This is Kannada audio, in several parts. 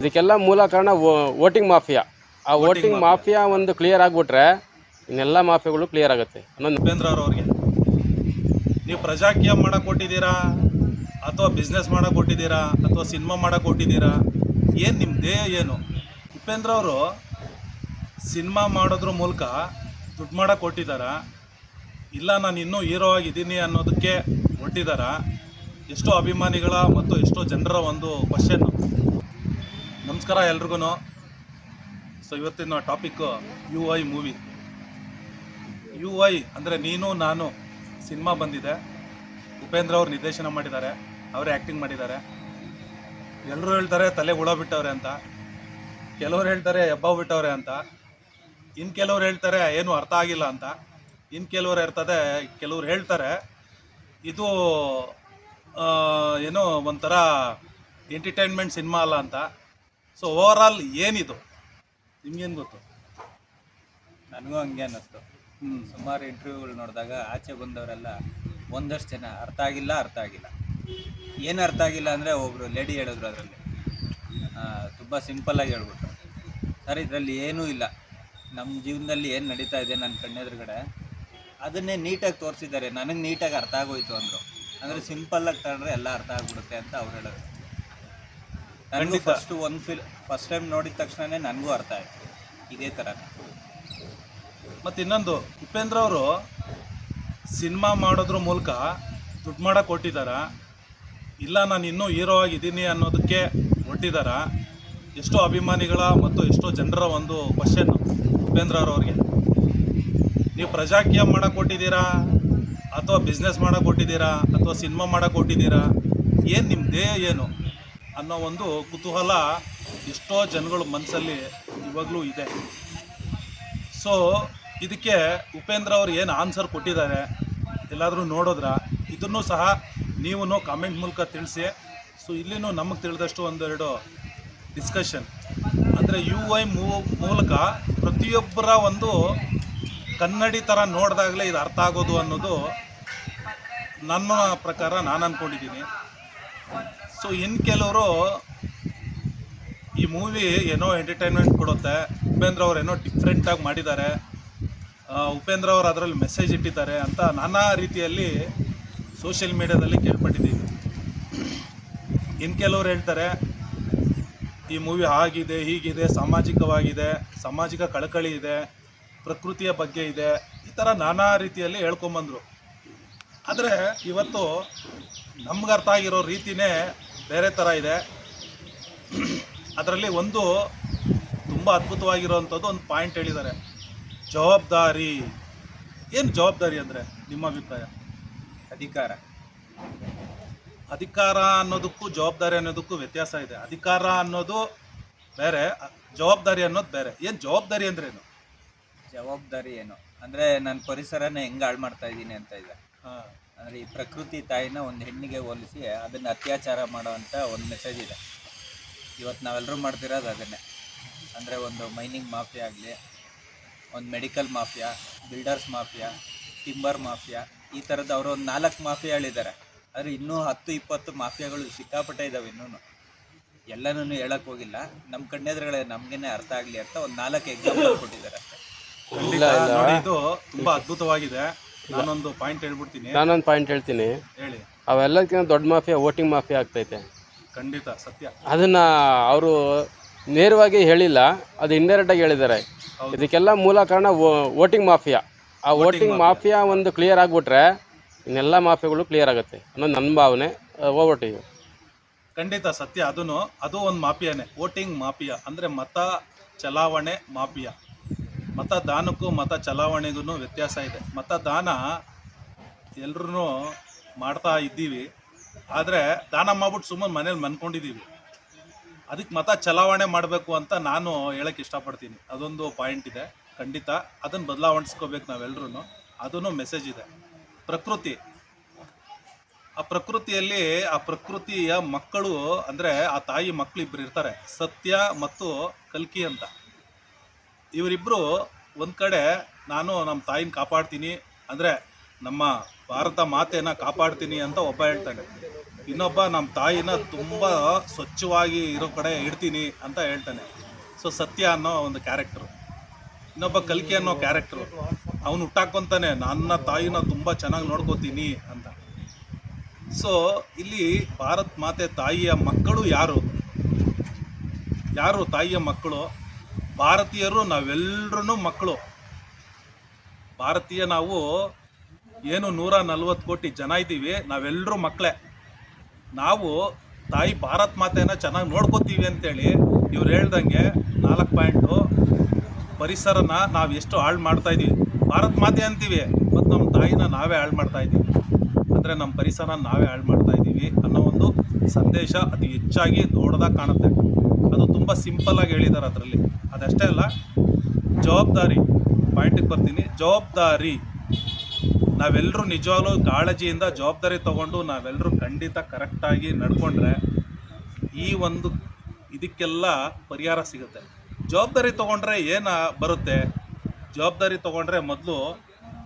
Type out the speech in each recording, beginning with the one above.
ಇದಕ್ಕೆಲ್ಲ ಮೂಲ ಕಾರಣ ವೋಟಿಂಗ್ ಮಾಫಿಯಾ. ಆ ವೋಟಿಂಗ್ ಮಾಫಿಯಾ ಒಂದು ಕ್ಲಿಯರ್ ಆಗಿಬಿಟ್ರೆ ಇನ್ನೆಲ್ಲ ಮಾಫಿಯಾಗಳು ಕ್ಲಿಯರ್ ಆಗುತ್ತೆ. ಉಪೇಂದ್ರ ಅವ್ರಿಗೆ ನೀವು ಪ್ರಜಾಕೀಯ ಮಾಡಕ್ಕೆ ಕೊಟ್ಟಿದ್ದೀರಾ ಅಥವಾ ಬಿಸ್ನೆಸ್ ಮಾಡಕ್ಕೆ ಕೊಟ್ಟಿದ್ದೀರಾ ಅಥವಾ ಸಿನಿಮಾ ಮಾಡಕ್ಕೆ ಕೊಟ್ಟಿದ್ದೀರಾ? ಏನು ನಿಮ್ಮ ಧ್ಯೇಯ ಏನು? ಉಪೇಂದ್ರ ಅವರು ಸಿನಿಮಾ ಮಾಡೋದ್ರ ಮೂಲಕ ದುಡ್ಡು ಮಾಡಕ್ಕೆ ಕೊಟ್ಟಿದ್ದಾರಾ, ಇಲ್ಲ ನಾನು ಇನ್ನೂ ಹೀರೋ ಆಗಿದ್ದೀನಿ ಅನ್ನೋದಕ್ಕೆ ಹೊಟ್ಟಿದ್ದಾರಾ? ಎಷ್ಟೋ ಅಭಿಮಾನಿಗಳ ಮತ್ತು ಎಷ್ಟೋ ಜನರ ಒಂದು ಕ್ವಶನ್ನು. ನಮಸ್ಕಾರ ಎಲ್ರಿಗೂ. ಸೊ ಇವತ್ತಿನ ಟಾಪಿಕ್ಕು UI ಮೂವಿ. UI ಅಂದರೆ ನೀನು ನಾನು ಸಿನಿಮಾ ಬಂದಿದೆ. ಉಪೇಂದ್ರ ಅವ್ರು ನಿರ್ದೇಶನ ಮಾಡಿದ್ದಾರೆ, ಅವರೇ ಆ್ಯಕ್ಟಿಂಗ್ ಮಾಡಿದ್ದಾರೆ. ಎಲ್ಲರೂ ಹೇಳ್ತಾರೆ ತಲೆ ಹುಳ ಬಿಟ್ಟವ್ರೆ ಅಂತ, ಕೆಲವ್ರು ಹೇಳ್ತಾರೆ ಹೆಬ್ಬ ಬಿಟ್ಟವ್ರೆ ಅಂತ, ಇನ್ನು ಕೆಲವ್ರು ಹೇಳ್ತಾರೆ ಏನೂ ಅರ್ಥ ಆಗಿಲ್ಲ ಅಂತ, ಇನ್ನು ಕೆಲವ್ರು ಹೇಳ್ತಾರೆ ಇದು ಏನೋ ಒಂಥರ ಎಂಟರ್ಟೈನ್ಮೆಂಟ್ ಸಿನಿಮಾ ಅಲ್ಲ ಅಂತ. ಸೊ ಓವರಾಲ್ ಏನಿದು ನಿಮ್ಗೇನು ಗೊತ್ತು? ನನಗೂ ಹಂಗೆ ಅನ್ನಿಸ್ತು. ಸುಮಾರು ಇಂಟರ್ವ್ಯೂಗಳು ನೋಡಿದಾಗ ಆಚೆ ಬಂದವರೆಲ್ಲ ಒಂದಷ್ಟು ಜನ ಅರ್ಥ ಆಗಿಲ್ಲ. ಏನು ಅರ್ಥ ಆಗಿಲ್ಲ ಅಂದರೆ ಒಬ್ಬರು ಲೇಡಿ ಹೇಳಿದ್ರು, ಅದರಲ್ಲಿ ತುಂಬ ಸಿಂಪಲ್ಲಾಗಿ ಹೇಳ್ಬಿಟ್ರು, ಸರ್ ಇದರಲ್ಲಿ ಏನೂ ಇಲ್ಲ, ನಮ್ಮ ಜೀವನದಲ್ಲಿ ಏನು ನಡೀತಾ ಇದೆ ನನ್ನ ಕಣ್ಣೆದುರುಗಡೆ ಅದನ್ನೇ ನೀಟಾಗಿ ತೋರಿಸಿದ್ದಾರೆ, ನನಗೆ ನೀಟಾಗಿ ಅರ್ಥ ಆಗೋಯ್ತು ಅಂದರು. ಅಂದರೆ ಸಿಂಪಲ್ಲಾಗಿ ತಗೊಂಡ್ರೆ ಎಲ್ಲ ಅರ್ಥ ಆಗ್ಬಿಡುತ್ತೆ ಅಂತ ಅವ್ರು ಹೇಳಿದ್ರು. ನನಗೂ ಫಸ್ಟ್ ಟೈಮ್ ನೋಡಿದ ತಕ್ಷಣವೇ ನನಗೂ ಅರ್ಥ ಆಯಿತು ಇದೇ ಥರನೇ. ಮತ್ತು ಇನ್ನೊಂದು, ಉಪೇಂದ್ರ ಅವರು ಸಿನಿಮಾ ಮಾಡೋದ್ರ ಮೂಲಕ ದುಡ್ಡು ಮಾಡಕ್ಕೆ ಕೊಟ್ಟಿದ್ದಾರಾ, ಇಲ್ಲ ನಾನು ಇನ್ನೂ ಹೀರೋ ಆಗಿದ್ದೀನಿ ಅನ್ನೋದಕ್ಕೆ ಹೊಟ್ಟಿದ್ದಾರಾ? ಎಷ್ಟೋ ಅಭಿಮಾನಿಗಳ ಮತ್ತು ಎಷ್ಟೋ ಜನರ ಒಂದು ಕ್ವಶನ್ನು ಉಪೇಂದ್ರ ಅವ್ರಿಗೆ. ನೀವು ಪ್ರಜಾಕೀಯ ಮಾಡಕ್ಕೆ ಕೊಟ್ಟಿದ್ದೀರಾ ಅಥವಾ ಬಿಸ್ನೆಸ್ ಮಾಡಕ್ಕೆ ಕೊಟ್ಟಿದ್ದೀರಾ ಅಥವಾ ಸಿನಿಮಾ ಮಾಡಕ್ಕೆ ಕೊಟ್ಟಿದ್ದೀರಾ? ಏನು ನಿಮ್ಮ ಧ್ಯೇಯ ಏನು ಅನ್ನೋ ಒಂದು ಕುತೂಹಲ ಎಷ್ಟೋ ಜನಗಳ ಮನಸ್ಸಲ್ಲಿ ಇವಾಗಲೂ ಇದೆ. ಸೊ ಇದಕ್ಕೆ ಉಪೇಂದ್ರ ಅವ್ರು ಏನು ಆನ್ಸರ್ ಕೊಟ್ಟಿದ್ದಾರೆ ಎಲ್ಲಾದರೂ ನೋಡಿದ್ರ? ಇದನ್ನು ಸಹ ನೀವು ಕಾಮೆಂಟ್ ಮೂಲಕ ತಿಳಿಸಿ. ಸೊ ಇಲ್ಲಿನೂ ನಮಗೆ ತಿಳಿದಷ್ಟು ಒಂದೆರಡು ಡಿಸ್ಕಷನ್ ಅಂದರೆ UI ಮೂಲಕ ಪ್ರತಿಯೊಬ್ಬರ ಒಂದು ಕನ್ನಡಿ ಥರ ನೋಡಿದಾಗಲೇ ಇದು ಅರ್ಥ ಆಗೋದು ಅನ್ನೋದು ನನ್ನ ಪ್ರಕಾರ ನಾನು ಅಂದ್ಕೊಂಡಿದ್ದೀನಿ. ಸೊ ಇನ್ನು ಕೆಲವರು ಈ ಮೂವಿ ಏನೋ ಎಂಟರ್ಟೈನ್ಮೆಂಟ್ ಕೊಡುತ್ತೆ, ಉಪೇಂದ್ರ ಅವ್ರು ಏನೋ ಡಿಫ್ರೆಂಟಾಗಿ ಮಾಡಿದ್ದಾರೆ, ಉಪೇಂದ್ರ ಅವರು ಅದರಲ್ಲಿ ಮೆಸೇಜ್ ಇಟ್ಟಿದ್ದಾರೆ ಅಂತ ನಾನಾ ರೀತಿಯಲ್ಲಿ ಸೋಷಿಯಲ್ ಮೀಡ್ಯಾದಲ್ಲಿ ಕೇಳ್ಪಟ್ಟಿದ್ದೀವಿ. ಇನ್ನು ಕೆಲವ್ರು ಹೇಳ್ತಾರೆ ಈ ಮೂವಿ ಆಗಿದೆ, ಹೀಗಿದೆ, ಸಾಮಾಜಿಕವಾಗಿದೆ, ಸಾಮಾಜಿಕ ಕಳಕಳಿ ಇದೆ, ಪ್ರಕೃತಿಯ ಬಗ್ಗೆ ಇದೆ, ಈ ಥರ ನಾನಾ ರೀತಿಯಲ್ಲಿ ಹೇಳ್ಕೊಂಬಂದರು. ಆದರೆ ಇವತ್ತು ನಮ್ಗೆ ಅರ್ಥ ಆಗಿರೋ ರೀತಿಯೇ ಬೇರೆ ಥರ ಇದೆ. ಅದರಲ್ಲಿ ಒಂದು ತುಂಬ ಅದ್ಭುತವಾಗಿರೋವಂಥದ್ದು ಒಂದು ಪಾಯಿಂಟ್ ಹೇಳಿದ್ದಾರೆ, ಜವಾಬ್ದಾರಿ. ಏನು ಜವಾಬ್ದಾರಿ ಅಂದರೆ ನಿಮ್ಮ ಅಭಿಪ್ರಾಯ? ಅಧಿಕಾರ ಅನ್ನೋದಕ್ಕೂ ಜವಾಬ್ದಾರಿ ಅನ್ನೋದಕ್ಕೂ ವ್ಯತ್ಯಾಸ ಇದೆ. ಅಧಿಕಾರ ಅನ್ನೋದು ಬೇರೆ, ಜವಾಬ್ದಾರಿ ಅನ್ನೋದು ಬೇರೆ. ಏನು ಜವಾಬ್ದಾರಿ ಅಂದ್ರೇನು? ಜವಾಬ್ದಾರಿ ಏನು ಅಂದರೆ ನನ್ನ ಪರಿಸರನ ಹೆಂಗೆ ಹಾಳು ಮಾಡ್ತಾ ಇದ್ದೀನಿ ಅಂತ ಇದೆ. ಅಂದರೆ ಈ ಪ್ರಕೃತಿ ತಾಯಿನ ಒಂದು ಹೆಣ್ಣಿಗೆ ಹೋಲಿಸಿ ಅದನ್ನು ಅತ್ಯಾಚಾರ ಮಾಡೋವಂಥ ಒಂದು ಮೆಸೇಜ್ ಇದೆ. ಇವತ್ತು ನಾವೆಲ್ಲರೂ ಮಾಡ್ತಿರೋದು ಅದನ್ನೇ. ಅಂದರೆ ಒಂದು ಮೈನಿಂಗ್ ಮಾಫಿಯಾ ಆಗಲಿ, ಒಂದು medical mafia, builders mafia, timber mafia, ಈ ಥರದ್ದು ಅವರು ಒಂದು 4 ಮಾಫಿಯಾ ಹೇಳಿದ್ದಾರೆ. ಆದರೆ ಇನ್ನೂ 10-20 ಮಾಫಿಯಾಗಳು ಸಿಕ್ಕಾಪಟ್ಟೆ ಇದ್ದಾವೆ. ಇನ್ನೂ ಎಲ್ಲನೂ ಹೇಳಕ್ಕೆ ಹೋಗಿಲ್ಲ, ನಮ್ಮ ಕಣ್ಣೆದುರುಗಳೇ ನಮಗೇನೆ ಅರ್ಥ ಆಗಲಿ ಅಂತ ಒಂದು 4 ಎಕ್ಸಾಂಪಲ್ ಕೊಟ್ಟಿದ್ದಾರೆ ಅಷ್ಟೇ. ನೋಡಿ, ಇದು ತುಂಬ ಅದ್ಭುತವಾಗಿದೆ. ನಾನೊಂದು ಪಾಯಿಂಟ್ ಹೇಳ್ತೀನಿ. ಹೇಳಿ. ಅವೆಲ್ಲದಕ್ಕಿಂತ ದೊಡ್ಡ ಮಾಫಿಯಾ ವೋಟಿಂಗ್ ಮಾಫಿಯಾ ಆಗ್ತೈತೆ. ಖಂಡಿತ ಸತ್ಯ. ಅದನ್ನು ಅವರು ನೇರವಾಗಿ ಹೇಳಿಲ್ಲ, ಅದು ಇಂಡೈರೆಕ್ಟಾಗಿ ಹೇಳಿದ್ದಾರೆ. ಇದಕ್ಕೆಲ್ಲ ಮೂಲ ಕಾರಣ ವೋಟಿಂಗ್ ಮಾಫಿಯಾ. ಆ ವೋಟಿಂಗ್ ಮಾಫಿಯಾ ಒಂದು ಕ್ಲಿಯರ್ ಆಗಿಬಿಟ್ರೆ ಇನ್ನೆಲ್ಲ ಮಾಫಿಯಾಗಳು ಕ್ಲಿಯರ್ ಆಗುತ್ತೆ ಅನ್ನೋದು ನನ್ನ ಭಾವನೆ. ಓವರ್ಟಿಗೆ ಖಂಡಿತ ಸತ್ಯ. ಅದು ಒಂದು ಮಾಫಿಯಾನೇ, ವೋಟಿಂಗ್ ಮಾಫಿಯಾ. ಅಂದರೆ ಮತ ಚಲಾವಣೆ ಮಾಫಿಯಾ. ಮತದಾನಕ್ಕೂ ಮತ ಚಲಾವಣೆಗೂ ವ್ಯತ್ಯಾಸ ಇದೆ. ಮತದಾನ ಎಲ್ಲರೂ ಮಾಡ್ತಾ ಇದ್ದೀವಿ, ಆದರೆ ದಾನ ಮಾಡ್ಬಿಟ್ಟು ಸುಮ್ಮನೆ ಮನೇಲಿ ಮನ್ಕೊಂಡಿದ್ದೀವಿ. ಅದಕ್ಕೆ ಮತ ಚಲಾವಣೆ ಮಾಡಬೇಕು ಅಂತ ನಾನು ಹೇಳೋಕ್ಕೆ ಇಷ್ಟಪಡ್ತೀನಿ. ಅದೊಂದು ಪಾಯಿಂಟ್ ಇದೆ. ಖಂಡಿತ ಅದನ್ನು ಬದಲಾವಣಿಸ್ಕೋಬೇಕು ನಾವೆಲ್ಲರೂ. ಅದೂ ಮೆಸೇಜ್ ಇದೆ. ಪ್ರಕೃತಿ, ಆ ಪ್ರಕೃತಿಯಲ್ಲಿ ಆ ಪ್ರಕೃತಿಯ ಮಕ್ಕಳು ಅಂದರೆ ಆ ತಾಯಿ ಮಕ್ಕಳು ಇಬ್ಬರು ಇರ್ತಾರೆ, ಸತ್ಯ ಮತ್ತು ಕಲ್ಕಿ ಅಂತ. ಇವರಿಬ್ಬರು ಒಂದು ಕಡೆ ನಾನು ನಮ್ಮ ತಾಯಿನ ಕಾಪಾಡ್ತೀನಿ ಅಂದರೆ ನಮ್ಮ ಭಾರತ ಮಾತೆನ ಕಾಪಾಡ್ತೀನಿ ಅಂತ ಒಬ್ಬ ಹೇಳ್ತಾನೆ. ಇನ್ನೊಬ್ಬ ನಮ್ಮ ತಾಯಿನ ತುಂಬ ಸ್ವಚ್ಛವಾಗಿ ಇರೋ ಕಡೆ ಇಡ್ತೀನಿ ಅಂತ ಹೇಳ್ತಾನೆ. ಸೊ ಸತ್ಯ ಅನ್ನೋ ಒಂದು ಕ್ಯಾರೆಕ್ಟ್ರು. ಇನ್ನೊಬ್ಬ ಕಲ್ಕಿ ಅನ್ನೋ ಕ್ಯಾರೆಕ್ಟ್ರು, ಅವನು ಹುಟ್ಟಾಕೊಂತಾನೆ ನನ್ನ ತಾಯಿನ ತುಂಬ ಚೆನ್ನಾಗಿ ನೋಡ್ಕೋತೀನಿ ಅಂತ. ಸೊ ಇಲ್ಲಿ ಭಾರತ್ ಮಾತೆ ತಾಯಿಯ ಮಕ್ಕಳು ಯಾರು ತಾಯಿಯ ಮಕ್ಕಳು? ಭಾರತೀಯರು ನಾವೆಲ್ಲರೂ ಮಕ್ಕಳು. ಭಾರತೀಯ ನಾವು ಏನು 140 ಕೋಟಿ ಜನ ಇದ್ದೀವಿ, ನಾವೆಲ್ಲರೂ ಮಕ್ಕಳೇ. ನಾವು ತಾಯಿ ಭಾರತ್ ಮಾತೆನ ಚೆನ್ನಾಗಿ ನೋಡ್ಕೋತೀವಿ ಅಂತೇಳಿ ಇವ್ರು ಹೇಳ್ದಂಗೆ 4 ಪಾಯಿಂಟು ಪರಿಸರನ ನಾವು ಎಷ್ಟು ಹಾಳು ಮಾಡ್ತಾ ಇದ್ದೀವಿ. ಭಾರತ್ ಮಾತೆ ಅಂತೀವಿ, ಮತ್ತು ನಮ್ಮ ತಾಯಿನ ನಾವೇ ಹಾಳು ಮಾಡ್ತಾ ಇದ್ದೀವಿ. ಅಂದರೆ ನಮ್ಮ ಪರಿಸರ ನಾವೇ ಹಾಳು ಮಾಡ್ತಾ ಇದ್ದೀವಿ ಅನ್ನೋ ಒಂದು ಸಂದೇಶ ಅತಿ ಹೆಚ್ಚಾಗಿ ದೊಡ್ಡದಾಗಿ ಕಾಣುತ್ತೆ. ಅದು ತುಂಬ ಸಿಂಪಲ್ಲಾಗಿ ಹೇಳಿದ್ದಾರೆ ಅದರಲ್ಲಿ. ಅದಷ್ಟೇ ಅಲ್ಲ, ಜವಾಬ್ದಾರಿ ಪಾಯಿಂಟಿಗೆ ಬರ್ತೀನಿ. ಜವಾಬ್ದಾರಿ ನಾವೆಲ್ಲರೂ ನಿಜವಾಗ್ಲೂ ಕಾಳಜಿಯಿಂದ ಜವಾಬ್ದಾರಿ ತೊಗೊಂಡು ನಾವೆಲ್ಲರೂ ಖಂಡಿತ ಕರೆಕ್ಟಾಗಿ ನಡ್ಕೊಂಡ್ರೆ ಈ ಒಂದು ಇದಕ್ಕೆಲ್ಲ ಪರಿಹಾರ ಸಿಗುತ್ತೆ. ಜವಾಬ್ದಾರಿ ತೊಗೊಂಡ್ರೆ ಏನು ಬರುತ್ತೆ? ಜವಾಬ್ದಾರಿ ತೊಗೊಂಡ್ರೆ ಮೊದಲು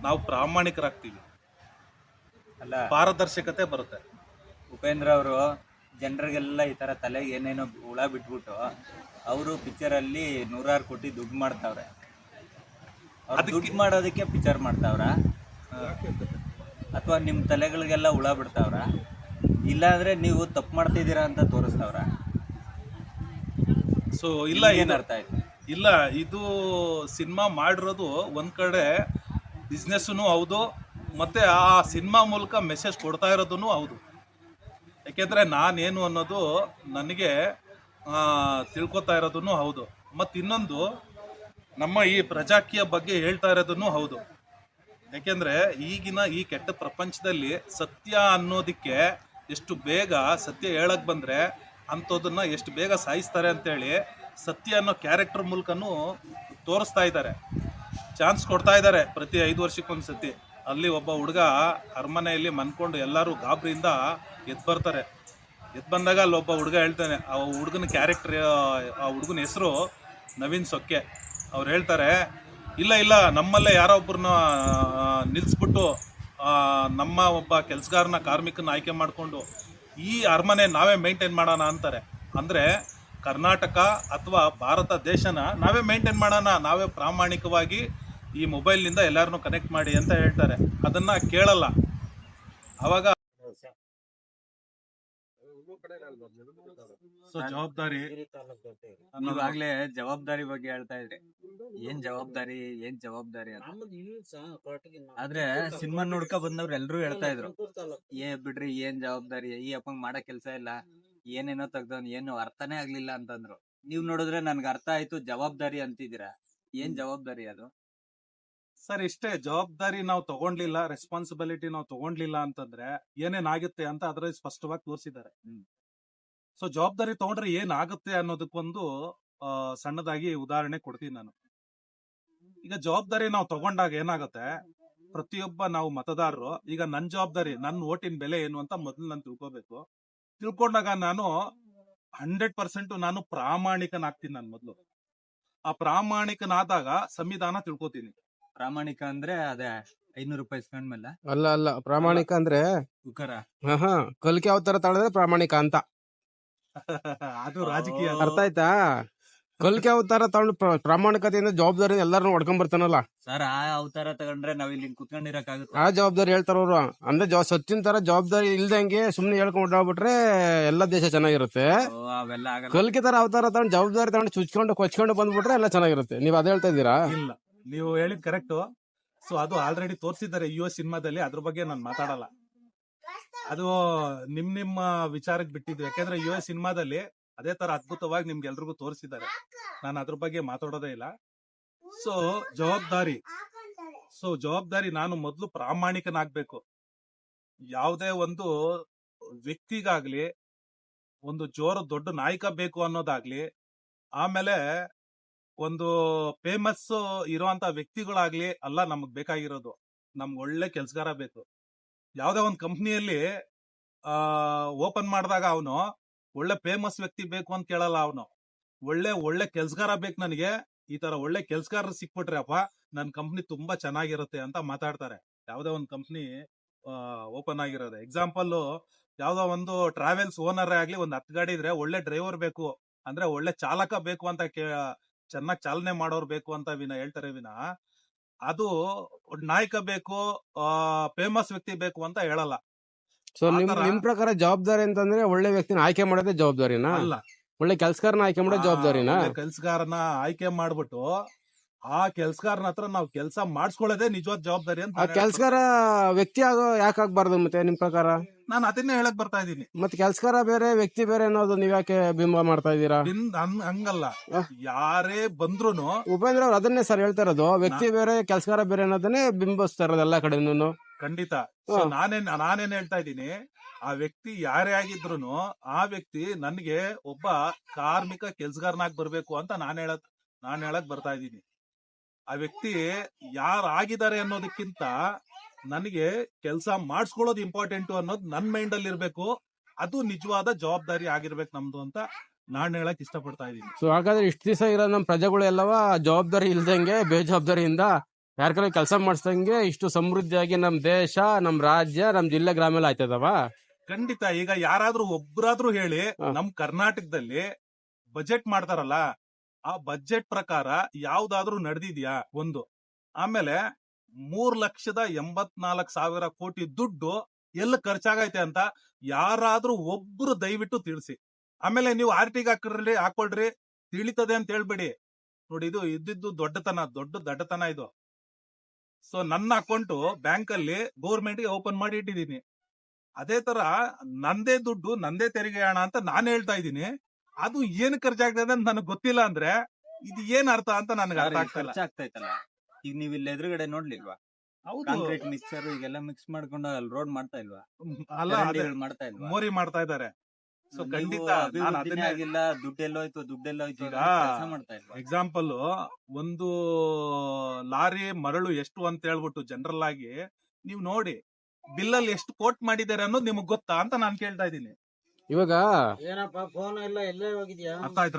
ನಾವು ಪ್ರಾಮಾಣಿಕರಾಗ್ತೀವಿ, ಅಲ್ಲ ಪಾರದರ್ಶಕತೆ ಬರುತ್ತೆ. ಉಪೇಂದ್ರ ಅವರು ಜನರಿಗೆಲ್ಲ ಈ ಥರ ತಲೆಗೆ ಏನೇನೋ ಹುಳ ಬಿಟ್ಬಿಟ್ಟು ಅವರು ಪಿಕ್ಚರಲ್ಲಿ 100 ಕೋಟಿ ದುಡ್ಡು ಮಾಡ್ತಾವ್ರೆ. ದುಡ್ಡು ಮಾಡೋದಕ್ಕೆ ಪಿಕ್ಚರ್ ಮಾಡ್ತಾವ್ರ, ಅಥವಾ ನಿಮ್ಮ ತಲೆಗಳಿಗೆಲ್ಲ ಹುಳ ಬಿಡ್ತಾವ್ರ, ಇಲ್ಲಾಂದ್ರೆ ನೀವು ತಪ್ಪು ಮಾಡ್ತಿದ್ದೀರಾ ಅಂತ ತೋರಿಸ್ತಾವ್ರ? ಸೊ ಇಲ್ಲ, ಏನು ಅರ್ಥ ಆಯ್ತು? ಇಲ್ಲ, ಇದು ಸಿನಿಮಾ ಮಾಡಿರೋದು ಒಂದು ಕಡೆ ಬಿಸ್ನೆಸ್ಸೂ ಹೌದು, ಮತ್ತು ಆ ಸಿನಿಮಾ ಮೂಲಕ ಮೆಸೇಜ್ ಕೊಡ್ತಾ ಇರೋದೂ ಹೌದು. ಯಾಕೆಂದರೆ ನಾನೇನು ಅನ್ನೋದು ನನಗೆ ತಿಳ್ಕೊತಾ ಇರೋದೂ ಹೌದು. ಮತ್ತು ಇನ್ನೊಂದು, ನಮ್ಮ ಈ ಪ್ರಜಾಕೀಯ ಬಗ್ಗೆ ಹೇಳ್ತಾ ಇರೋದೂ ಹೌದು. ಯಾಕೆಂದರೆ ಈಗಿನ ಈ ಕೆಟ್ಟ ಪ್ರಪಂಚದಲ್ಲಿ ಸತ್ಯ ಅನ್ನೋದಕ್ಕೆ ಎಷ್ಟು ಬೇಗ ಸತ್ಯ ಹೇಳಕ್ಕೆ ಬಂದರೆ ಅಂಥದ್ದನ್ನು ಎಷ್ಟು ಬೇಗ ಸಾಯಿಸ್ತಾರೆ ಅಂತೇಳಿ ಸತ್ಯ ಅನ್ನೋ ಕ್ಯಾರೆಕ್ಟರ್ ಮೂಲಕನೂ ತೋರಿಸ್ತಾ ಇದ್ದಾರೆ. ಚಾನ್ಸ್ ಕೊಡ್ತಾ ಇದ್ದಾರೆ ಪ್ರತಿ 5 ವರ್ಷಕ್ಕೊಂದು ಸತಿ. ಅಲ್ಲಿ ಒಬ್ಬ ಹುಡುಗ ಅರಮನೆಯಲ್ಲಿ ಮನ್ಕೊಂಡು ಎಲ್ಲರೂ ಗಾಬರಿಯಿಂದ ಎದ್ದು ಬರ್ತಾರೆ. ಎದ್ದು ಬಂದಾಗ ಅಲ್ಲಿ ಒಬ್ಬ ಹುಡುಗ ಹೇಳ್ತಾನೆ, ಆ ಹುಡುಗನ ಕ್ಯಾರೆಕ್ಟರ್, ಆ ಹುಡುಗನ ಹೆಸರು ನವೀನ್ ಸೊಕ್ಕೆ. ಅವ್ರು ಹೇಳ್ತಾರೆ, ಇಲ್ಲ ನಮ್ಮಲ್ಲೇ ಯಾರೋ ಒಬ್ಬರನ್ನ ನಿಲ್ಲಿಸ್ಬಿಟ್ಟು ನಮ್ಮ ಒಬ್ಬ ಕೆಲಸಗಾರನ ಕಾರ್ಮಿಕನ ಆಯ್ಕೆ ಮಾಡಿಕೊಂಡು ಈ ಅರಮನೆ ನಾವೇ ಮೇಂಟೈನ್ ಮಾಡೋಣ ಅಂತಾರೆ. ಅಂದರೆ ಕರ್ನಾಟಕ ಅಥವಾ ಭಾರತ ದೇಶನ ನಾವೇ ಮೇಂಟೈನ್ ಮಾಡೋಣ, ನಾವೇ ಪ್ರಾಮಾಣಿಕವಾಗಿ ಈ ಮೊಬೈಲ್ನಿಂದ ಎಲ್ಲರನ್ನೂ ಕನೆಕ್ಟ್ ಮಾಡಿ ಅಂತ ಹೇಳ್ತಾರೆ. ಅದನ್ನು ಕೇಳಲ್ಲ. ಆವಾಗ ಸೊ ಜವಾಬ್ದಾರಿ, ನೀವಾಗ್ಲೇ ಜವಾಬ್ದಾರಿ ಬಗ್ಗೆ ಹೇಳ್ತಾ ಇದ್ರಿ. ಏನ್ ಜವಾಬ್ದಾರಿ ಅಂತ. ಆದ್ರೆ ಸಿನಿಮಾ ನೋಡ್ಕೊ ಬಂದವ್ರು ಎಲ್ರು ಹೇಳ್ತಾ ಇದ್ರು, ಬಿಡ್ರಿ ಏನ್ ಜವಾಬ್ದಾರಿ, ಈ ಅಪ್ಪಂಗ್ ಮಾಡೋ ಕೆಲ್ಸ ಇಲ್ಲ, ಏನೇನೋ ತೆಗ್ದವ್ನು, ಏನು ಅರ್ಥನೇ ಆಗ್ಲಿಲ್ಲ ಅಂತಂದ್ರು. ನೀವ್ ನೋಡಿದ್ರೆ ನನ್ಗೆ ಅರ್ಥ ಆಯ್ತು ಜವಾಬ್ದಾರಿ ಅಂತಿದ್ದೀರಾ. ಏನ್ ಜವಾಬ್ದಾರಿ ಅದು? ಸರ್ ಇಷ್ಟೇ, ಜವಾಬ್ದಾರಿ ನಾವು ತಗೊಂಡ್ಲಿಲ್ಲ, ರೆಸ್ಪಾನ್ಸಿಬಿಲಿಟಿ ನಾವು ತಗೊಂಡ್ಲಿಲ್ಲ ಅಂತಂದ್ರೆ ಏನೇನಾಗುತ್ತೆ ಅಂತ ಅದ್ರಲ್ಲಿ ಸ್ಪಷ್ಟವಾಗಿ ತೋರಿಸಿದ್ದಾರೆ. ಸೊ ಜವಾಬ್ದಾರಿ ತಗೊಂಡ್ರೆ ಏನಾಗುತ್ತೆ ಅನ್ನೋದಕ್ಕೊಂದು ಸಣ್ಣದಾಗಿ ಉದಾಹರಣೆ ಕೊಡ್ತೀನಿ ನಾನು. ಈಗ ಜವಾಬ್ದಾರಿ ನಾವು ತಗೊಂಡಾಗ ಏನಾಗುತ್ತೆ, ಪ್ರತಿಯೊಬ್ಬ ನಾವು ಮತದಾರರು ಈಗ ನನ್ನ ಜವಾಬ್ದಾರಿ, ನನ್ನ ಓಟಿನ ಬೆಲೆ ಏನು ಅಂತ ಮೊದಲು ನಾನು ತಿಳ್ಕೊಬೇಕು. ತಿಳ್ಕೊಂಡಾಗ ನಾನು 100% ನಾನು ಪ್ರಾಮಾಣಿಕನಾಗ್ತೀನಿ. ನಾನು ಮೊದಲು ಆ ಪ್ರಾಮಾಣಿಕನಾದಾಗ ಸಂವಿಧಾನ ತಿಳ್ಕೊತೀನಿ. ಪ್ರಾಮಾಣಿಕ ಅಂದ್ರೆ ಅದೇ 500 ರೂಪಾಯಿ ಇಸ್ಕೊಂಡ್ಮೇಲೆ ಅಲ್ಲ ಪ್ರಾಮಾಣಿಕ ಅಂದ್ರೆ ಕುಕ್ಕರ ಕಲ್ಕಿ ಯಾವ ತರ ತಳೆದ್ರೆ ಪ್ರಾಮಾಣಿಕ ಅಂತ ಅದು ರಾಜಕೀಯ. ಅರ್ಥ ಆಯ್ತಾ? ಕಲ್ಕಿ ಅವತಾರ ತಗೊಂಡು ಪ್ರಾಮಾಣಿಕತೆಯಿಂದ ಜವಾಬ್ದಾರಿ ಎಲ್ಲಾರು ಹೊಡ್ಕೊಂಡ್ ಬರ್ತಾನಲ್ಲ ಸರ್. ಆ ಅವತಾರ ತಗೊಂಡ್ರೆ ನಾವ್ ಇಲ್ಲಿ ಕುತ್ಕೊಂಡಿರಕ್ಕಾಗುತ್ತೆ? ಆ ಜವಾಬ್ದಾರಿ ಹೇಳ್ತಾರ ಅವ್ರು. ಅಂದ್ರೆ ಸಚಿನ್ ತರ ಜವಾಬ್ದಾರಿ ಇಲ್ದಂಗೆ ಸುಮ್ನೆ ಹೇಳ್ಕೊಂಡ್ಬಿಟ್ರೆ ಎಲ್ಲ ದೇಶ ಚೆನ್ನಾಗಿರುತ್ತೆ. ಅವೆಲ್ಲ ಆಗಲ್ಲ. ಕಲ್ಕಿ ತರ ಅವತಾರ ತಗೊಂಡು ಜವಾಬ್ದಾರಿ ತಗೊಂಡು ಚುಚ್ಕೊಂಡು ಕೊಚ್ಕೊಂಡು ಬಂದ್ಬಿಟ್ರೆ ಎಲ್ಲ ಚೆನ್ನಾಗಿರುತ್ತೆ. ನೀವ್ ಅದೇ ಹೇಳ್ತಾ ಇದ್ದೀರಾ? ಇಲ್ಲ, ನೀವು ಹೇಳಿದ್ ಕರೆಕ್ಟ್. ಸೊ ಅದು ಆಲ್ರೆಡಿ ತೋರಿಸಿದ್ದಾರೆ US ಸಿನಿಮಾದಲ್ಲಿ. ಅದ್ರ ಬಗ್ಗೆ ನಾನು ಮಾತಾಡಲ್ಲ, ಅದು ನಿಮ್ಮ ವಿಚಾರಕ್ಕೆ ಬಿಟ್ಟಿದ್ದು. ಯಾಕೆಂದ್ರೆ US ಸಿನಿಮಾದಲ್ಲಿ ಅದೇ ತರ ಅದ್ಭುತವಾಗಿ ನಿಮ್ಗೆ ಎಲ್ರಿಗೂ ತೋರಿಸಿದ್ದಾರೆ. ನಾನು ಅದ್ರ ಬಗ್ಗೆ ಮಾತಾಡೋದೇ ಇಲ್ಲ. ಸೊ ಜವಾಬ್ದಾರಿ ನಾನು ಮೊದಲು ಪ್ರಾಮಾಣಿಕನಾಗ್ಬೇಕು. ಯಾವುದೇ ಒಂದು ವ್ಯಕ್ತಿಗಾಗ್ಲಿ, ಒಂದು ದೊಡ್ಡ ನಾಯಕ ಬೇಕು ಅನ್ನೋದಾಗ್ಲಿ, ಆಮೇಲೆ ಒಂದು ಫೇಮಸ್ ಇರುವಂತ ವ್ಯಕ್ತಿಗಳಾಗ್ಲಿ ಅಲ್ಲ ನಮಗ್ ಬೇಕಾಗಿರೋದು. ನಮ್ಗೆ ಒಳ್ಳೆ ಕೆಲ್ಸಗಾರ ಬೇಕು. ಯಾವ್ದೇ ಒಂದು ಕಂಪ್ನಿಯಲ್ಲಿ ಓಪನ್ ಮಾಡಿದಾಗ ಅವನು ಒಳ್ಳೆ ಫೇಮಸ್ ವ್ಯಕ್ತಿ ಬೇಕು ಅಂತ ಕೇಳಲ್ಲ. ಅವನು ಒಳ್ಳೆ ಕೆಲ್ಸಗಾರ ಬೇಕು ನನಗೆ, ಈ ತರ ಒಳ್ಳೆ ಕೆಲ್ಸಗಾರ ಸಿಕ್ಬಿಟ್ರೆ ಅಪ್ಪ ನನ್ನ ಕಂಪ್ನಿ ತುಂಬಾ ಚೆನ್ನಾಗಿರುತ್ತೆ ಅಂತ ಮಾತಾಡ್ತಾರೆ. ಯಾವ್ದೇ ಒಂದು ಕಂಪ್ನಿ ಓಪನ್ ಆಗಿರೋದು. ಎಕ್ಸಾಂಪಲ್ ಯಾವ್ದೋ ಒಂದು ಟ್ರಾವೆಲ್ಸ್ ಓನರ್ ಆಗ್ಲಿ ಒಂದ್ 10 ಗಾಡಿ ಇದ್ರೆ ಒಳ್ಳೆ ಡ್ರೈವರ್ ಬೇಕು, ಅಂದ್ರೆ ಒಳ್ಳೆ ಚಾಲಕ ಬೇಕು ಅಂತ ಚೆನ್ನಾಗಿ ಚಾಲನೆ ಮಾಡೋರು ಬೇಕು ಅಂತ ಹೇಳ್ತಾರೆ ವಿನ ಅದು ನಾಯಕ ಬೇಕು, ಫೇಮಸ್ ವ್ಯಕ್ತಿ ಬೇಕು ಅಂತ ಹೇಳಲ್ಲ. ಸೊ ನಿಮ್ ಪ್ರಕಾರ ಜವಾಬ್ದಾರಿ ಅಂತಂದ್ರೆ ಒಳ್ಳೆ ವ್ಯಕ್ತಿನ ಆಯ್ಕೆ ಮಾಡೋದೇ ಜವಾಬ್ದಾರಿನಾ? ಅಲ್ಲ, ಒಳ್ಳೆ ಕೆಲ್ಸಗಾರನ ಆಯ್ಕೆ ಮಾಡೋದೇ ಜವಾಬ್ದಾರಿನಾ? ಕೆಲ್ಸಗಾರನ ಆಯ್ಕೆ ಮಾಡ್ಬಿಟ್ಟು ಆ ಕೆಲ್ಸಗಾರನ ಹತ್ರ ನಾವು ಕೆಲಸ ಮಾಡಿಸ್ಕೊಳ್ಳೋದೇ ನಿಜವಾದ ಜವಾಬ್ದಾರಿ ಅಂತ ಆ ಕೆಲ್ಸಗಾರ ವ್ಯಕ್ತಿ ಯಾಕಾಗ್ಬಾರ್ದು ಮತ್ತೆ ನಿಮ್ ಪ್ರಕಾರ? ನಾನು ಅದನ್ನೇ ಹೇಳಕ್ ಬರ್ತಾ ಇದೀನಿ. ಮತ್ತೆ ಕೆಲ್ಸಗಾರ ಬೇರೆ ವ್ಯಕ್ತಿ ಬೇರೆ ಅನ್ನೋದು ನೀವ್ ಯಾಕೆ ಬಿಂಬ ಮಾಡ್ತಾ ಇದೀರಾ? ಹಂಗಲ್ಲ, ಯಾರೇ ಬಂದ್ರುನು ಉಪೇಂದ್ರ ಅವ್ರು ಅದನ್ನೇ ಸರ್ ಹೇಳ್ತಾ ಇರೋದು, ವ್ಯಕ್ತಿ ಬೇರೆ ಕೆಲ್ಸಗಾರ ಬೇರೆ ಅನ್ನೋದನ್ನೇ ಬಿಂಬಿಸ್ತಾ ಇರೋದು ಎಲ್ಲಾ ಕಡೆನೂ. ಖಂಡಿತ. So ನಾನೇನ್ ಹೇಳ್ತಾ ಇದ್ದೀನಿ, ಆ ವ್ಯಕ್ತಿ ಯಾರೇ ಆಗಿದ್ರು ಆ ವ್ಯಕ್ತಿ ನನ್ಗೆ ಒಬ್ಬ ಕಾರ್ಮಿಕ ಕೆಲ್ಸಗಾರನಾಗಿ ಬರ್ಬೇಕು ಅಂತ ನಾನ್ ಹೇಳಕ್ ಬರ್ತಾ ಇದ್ದೀನಿ. ಆ ವ್ಯಕ್ತಿ ಯಾರಾಗಿದ್ದಾರೆ ಅನ್ನೋದಕ್ಕಿಂತ ನನಗೆ ಕೆಲಸ ಮಾಡಿಸ್ಕೊಳ್ಳೋದು ಇಂಪಾರ್ಟೆಂಟ್ ಅನ್ನೋದು ನನ್ ಮೈಂಡ್ ಅಲ್ಲಿ ಇರ್ಬೇಕು. ಅದು ನಿಜವಾದ ಜವಾಬ್ದಾರಿ ಆಗಿರ್ಬೇಕು ನಮ್ದು ಅಂತ ನಾನ್ ಹೇಳಕ್ ಇಷ್ಟಪಡ್ತಾ ಇದ್ದೀನಿ. ಸೊ ಹಾಗಾದ್ರೆ ಇಷ್ಟು ದಿವಸ ಇರೋ ನಮ್ ಪ್ರಜೆಗಳು ಎಲ್ಲವ ಜವಾಬ್ದಾರಿ ಇಲ್ದಂಗೆ ಬೇಜವಾಬ್ದಾರಿಯಿಂದ ಯಾರ ಕಡೆ ಕೆಲಸ ಮಾಡಿಸ್ದಂಗೆ ಇಷ್ಟು ಸಮೃದ್ಧಿಯಾಗಿ ನಮ್ ದೇಶ, ನಮ್ ರಾಜ್ಯ, ನಮ್ ಜಿಲ್ಲೆ, ಗ್ರಾಮ ಎಲ್ಲ ಆಯ್ತದವ. ಖಂಡಿತ. ಈಗ ಯಾರಾದ್ರೂ ಒಬ್ರಾದ್ರೂ ಹೇಳಿ ನಮ್ ಕರ್ನಾಟಕದಲ್ಲಿ ಬಜೆಟ್ ಮಾಡ್ತಾರಲ್ಲ, ಆ ಬಜೆಟ್ ಪ್ರಕಾರ ಯಾವ್ದಾದ್ರೂ ನಡೆದಿದ್ಯಾ ಒಂದು? ಆಮೇಲೆ 3,84,000 ಕೋಟಿ ದುಡ್ಡು ಎಲ್ಲಿ ಖರ್ಚಾಗೈತೆ ಅಂತ ಯಾರಾದ್ರೂ ಒಬ್ರು ದಯವಿಟ್ಟು ತಿಳಿಸಿ. ಆಮೇಲೆ ನೀವು ಆರ್ಟಿಗೆ ಹಾಕೊಳ್ರಿ, ತಿಳಿತದೆ ಅಂತ ಹೇಳ್ಬೇಡಿ. ನೋಡಿ, ಇದು ಇದ್ದಿದ್ದು ದೊಡ್ಡ ದಡ್ಡತನ ಇದು. ಸೊ ನನ್ನ ಅಕೌಂಟು ಬ್ಯಾಂಕ್ ಅಲ್ಲಿ ಗೌರ್ಮೆಂಟ್ ಗೆ ಓಪನ್ ಮಾಡಿ ಇಟ್ಟಿದ್ದೀನಿ. ಅದೇ ತರ ನಂದೇ ದುಡ್ಡು ನಂದೇ ತೆರಿಗೆ ಹಣ ಅಂತ ನಾನು ಹೇಳ್ತಾ ಇದ್ದೀನಿ. ಅದು ಏನು ಖರ್ಚಾಗ್ತದೆ ಅಂತ ನನಗೆ ಗೊತ್ತಿಲ್ಲ ಅಂದ್ರೆ ಇದು ಏನ್ ಅರ್ಥ ಅಂತ ನನಗೆ ಅರ್ಥ ಆಗ್ತಿಲ್ಲ. ಖರ್ಚಾಗ್ತೈತಲ್ಲ, ಈಗ ನೀವ್ ಇಲ್ಲಿ ಎದುರುಗಡೆ ನೋಡ್ಲಿಲ್ವಾ? ಹೌದು, ಕಾಂಕ್ರೀಟ್ ಮಿಕ್ಸರ್ ಈಗೆಲ್ಲ ಮಿಕ್ಸ್ ಮಾಡ್ಕೊಂಡು ಅಲ್ಲಿ ರೋಡ್ ಮಾಡ್ತಾ ಇಲ್ವಾ? ಅಲ್ಲ, ಅದೇ ಚರಂಡಿಗಳು ಮಾಡ್ತಾ ಇಲ್ವಾ? ಮೋರಿ ಮಾಡ್ತಾ ಇದ್ದಾರೆ. ಸೊ ಖಂಡಿತ ನಾನು ಅದನ್ನೇ ಆಗಿಲ್ಲ, ದುಡ್ಡೆಲ್ಲೋಯ್ತು ಈಗ ಕೆಲಸ ಮಾಡ್ತಾ ಇಲ್ವಾ? ಎಕ್ಸಾಂಪಲ್, ಒಂದು ಲಾರಿ ಮರಳು ಎಷ್ಟು ಅಂತ ಹೇಳ್ಬಿಟ್ಟು ಜನರಲ್ ಆಗಿ ನೀವು ನೋಡಿ, ಬಿಲ್ಲಲ್ಲಿ ಎಷ್ಟು ಕೋಟ್ ಮಾಡಿದ್ದಾರೆ ಅನ್ನೋದು ನಿಮಗ್ ಗೊತ್ತಾ ಅಂತ ನಾನು ಕೇಳ್ತಾ ಇದ್ದೀನಿ. ಇವಾಗ ಏನಪ್ಪ ಫೋನ್ ಎಲ್ಲ ಎಲ್ಲೇ ಹೋಗಿದ್ಯಾ? ಅರ್ಥ ಆಯ್ತಾ?